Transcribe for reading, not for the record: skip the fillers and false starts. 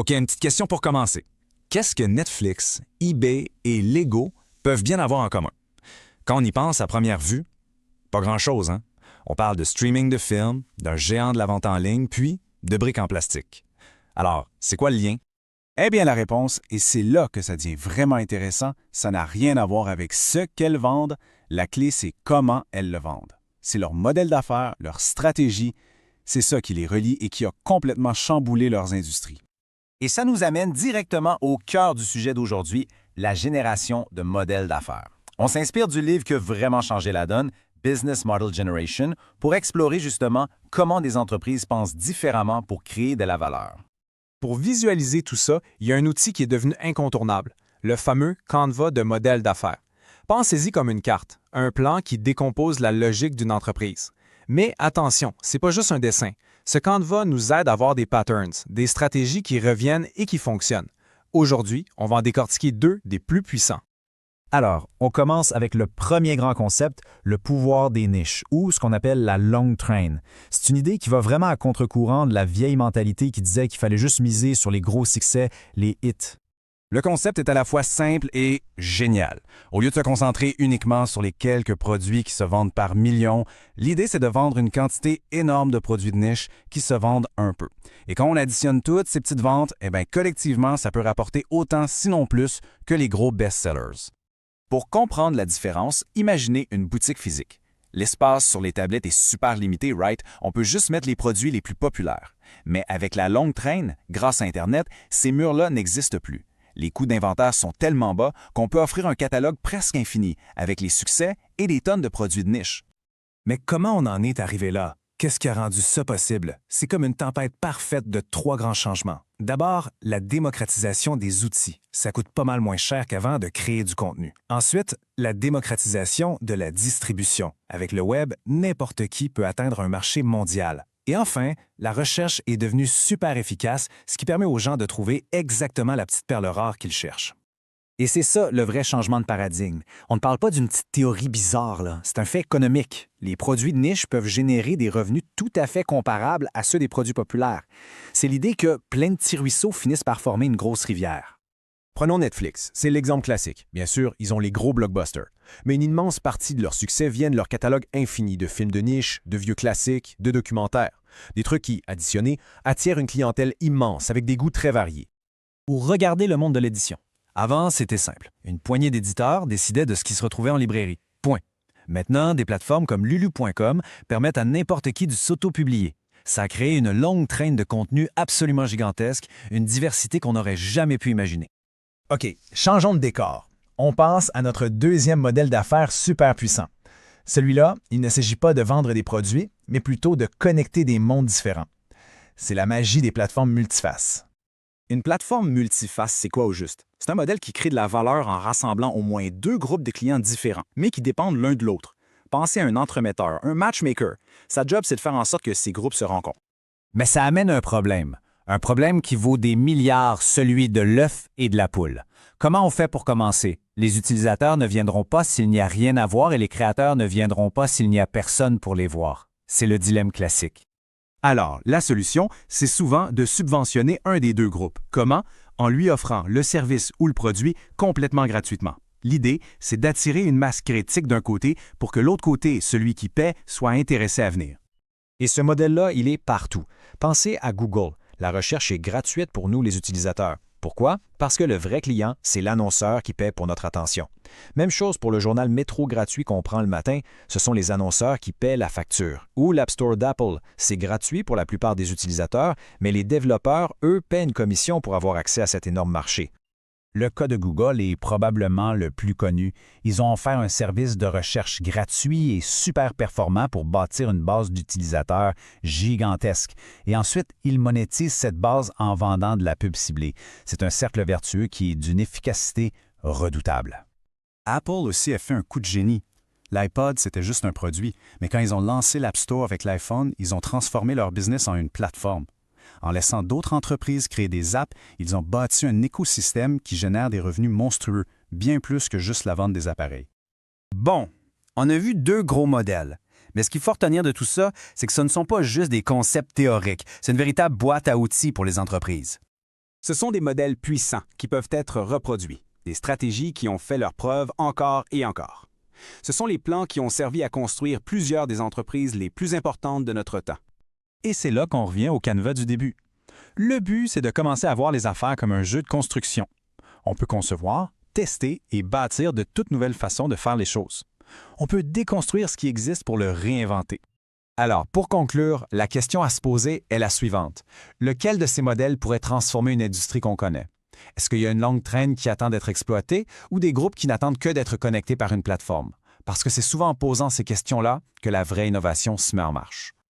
OK, une petite question pour commencer. Qu'est-ce que Netflix, eBay et Lego peuvent bien avoir en commun? Quand on y pense à première vue, pas grand-chose, hein? On parle de streaming de films, d'un géant de la vente en ligne, puis de briques en plastique. Alors, c'est quoi le lien? Eh bien, la réponse, et c'est là que ça devient vraiment intéressant, ça n'a rien à voir avec ce qu'elles vendent. La clé, c'est comment elles le vendent. C'est leur modèle d'affaires, leur stratégie. C'est ça qui les relie et qui a complètement chamboulé leurs industries. Et ça nous amène directement au cœur du sujet d'aujourd'hui, la génération de modèles d'affaires. On s'inspire du livre qui a vraiment changé la donne, Business Model Generation, pour explorer justement comment des entreprises pensent différemment pour créer de la valeur. Pour visualiser tout ça, il y a un outil qui est devenu incontournable, le fameux Canva de modèle d'affaires. Pensez-y comme une carte, un plan qui décompose la logique d'une entreprise. Mais attention, ce n'est pas juste un dessin. Ce Canva nous aide à avoir des patterns, des stratégies qui reviennent et qui fonctionnent. Aujourd'hui, on va en décortiquer deux des plus puissants. Alors, on commence avec le premier grand concept, le pouvoir des niches, ou ce qu'on appelle la long train. C'est une idée qui va vraiment à contre-courant de la vieille mentalité qui disait qu'il fallait juste miser sur les gros succès, les hits. Le concept est à la fois simple et génial. Au lieu de se concentrer uniquement sur les quelques produits qui se vendent par millions, l'idée c'est de vendre une quantité énorme de produits de niche qui se vendent un peu. Et quand on additionne toutes ces petites ventes, collectivement, ça peut rapporter autant, sinon plus, que les gros best-sellers. Pour comprendre la différence, imaginez une boutique physique. L'espace sur les tablettes est super limité, right? On peut juste mettre les produits les plus populaires. Mais avec la longue traîne, grâce à Internet, ces murs-là n'existent plus. Les coûts d'inventaire sont tellement bas qu'on peut offrir un catalogue presque infini, avec les succès et des tonnes de produits de niche. Mais comment on en est arrivé là? Qu'est-ce qui a rendu ça possible? C'est comme une tempête parfaite de trois grands changements. D'abord, la démocratisation des outils. Ça coûte pas mal moins cher qu'avant de créer du contenu. Ensuite, la démocratisation de la distribution. Avec le web, n'importe qui peut atteindre un marché mondial. Et enfin, la recherche est devenue super efficace, ce qui permet aux gens de trouver exactement la petite perle rare qu'ils cherchent. Et c'est ça le vrai changement de paradigme. On ne parle pas d'une petite théorie bizarre, là. C'est un fait économique. Les produits de niche peuvent générer des revenus tout à fait comparables à ceux des produits populaires. C'est l'idée que plein de petits ruisseaux finissent par former une grosse rivière. Prenons Netflix, c'est l'exemple classique. Bien sûr, ils ont les gros blockbusters. Mais une immense partie de leur succès vient de leur catalogue infini de films de niche, de vieux classiques, de documentaires. Des trucs qui, additionnés, attirent une clientèle immense avec des goûts très variés. Ou regardez le monde de l'édition. Avant, c'était simple. Une poignée d'éditeurs décidait de ce qui se retrouvait en librairie. Point. Maintenant, des plateformes comme lulu.com permettent à n'importe qui de s'auto-publier. Ça a créé une longue traîne de contenu absolument gigantesque, une diversité qu'on n'aurait jamais pu imaginer. OK, changeons de décor. On passe à notre deuxième modèle d'affaires super puissant. Celui-là, il ne s'agit pas de vendre des produits, mais plutôt de connecter des mondes différents. C'est la magie des plateformes multifaces. Une plateforme multiface, c'est quoi au juste? C'est un modèle qui crée de la valeur en rassemblant au moins deux groupes de clients différents, mais qui dépendent l'un de l'autre. Pensez à un entremetteur, un matchmaker. Sa job, c'est de faire en sorte que ces groupes se rencontrent. Mais ça amène un problème. Un problème qui vaut des milliards, celui de l'œuf et de la poule. Comment on fait pour commencer? Les utilisateurs ne viendront pas s'il n'y a rien à voir et les créateurs ne viendront pas s'il n'y a personne pour les voir. C'est le dilemme classique. Alors, la solution, c'est souvent de subventionner un des deux groupes. Comment? En lui offrant le service ou le produit complètement gratuitement. L'idée, c'est d'attirer une masse critique d'un côté pour que l'autre côté, celui qui paie, soit intéressé à venir. Et ce modèle-là, il est partout. Pensez à Google. La recherche est gratuite pour nous, les utilisateurs. Pourquoi? Parce que le vrai client, c'est l'annonceur qui paie pour notre attention. Même chose pour le journal Métro gratuit qu'on prend le matin, ce sont les annonceurs qui paient la facture. Ou l'App Store d'Apple, c'est gratuit pour la plupart des utilisateurs, mais les développeurs, eux, paient une commission pour avoir accès à cet énorme marché. Le cas de Google est probablement le plus connu. Ils ont offert un service de recherche gratuit et super performant pour bâtir une base d'utilisateurs gigantesque. Et ensuite, ils monétisent cette base en vendant de la pub ciblée. C'est un cercle vertueux qui est d'une efficacité redoutable. Apple aussi a fait un coup de génie. L'iPod, c'était juste un produit, mais quand ils ont lancé l'App Store avec l'iPhone, ils ont transformé leur business en une plateforme. En laissant d'autres entreprises créer des apps, ils ont bâti un écosystème qui génère des revenus monstrueux, bien plus que juste la vente des appareils. Bon, on a vu deux gros modèles. Mais ce qu'il faut retenir de tout ça, c'est que ce ne sont pas juste des concepts théoriques, c'est une véritable boîte à outils pour les entreprises. Ce sont des modèles puissants qui peuvent être reproduits, des stratégies qui ont fait leurs preuves encore et encore. Ce sont les plans qui ont servi à construire plusieurs des entreprises les plus importantes de notre temps. Et c'est là qu'on revient au Canva du début. Le but, c'est de commencer à voir les affaires comme un jeu de construction. On peut concevoir, tester et bâtir de toutes nouvelles façons de faire les choses. On peut déconstruire ce qui existe pour le réinventer. Alors, pour conclure, la question à se poser est la suivante. Lequel de ces modèles pourrait transformer une industrie qu'on connaît? Est-ce qu'il y a une longue traîne qui attend d'être exploitée ou des groupes qui n'attendent que d'être connectés par une plateforme? Parce que c'est souvent en posant ces questions-là que la vraie innovation se met en marche.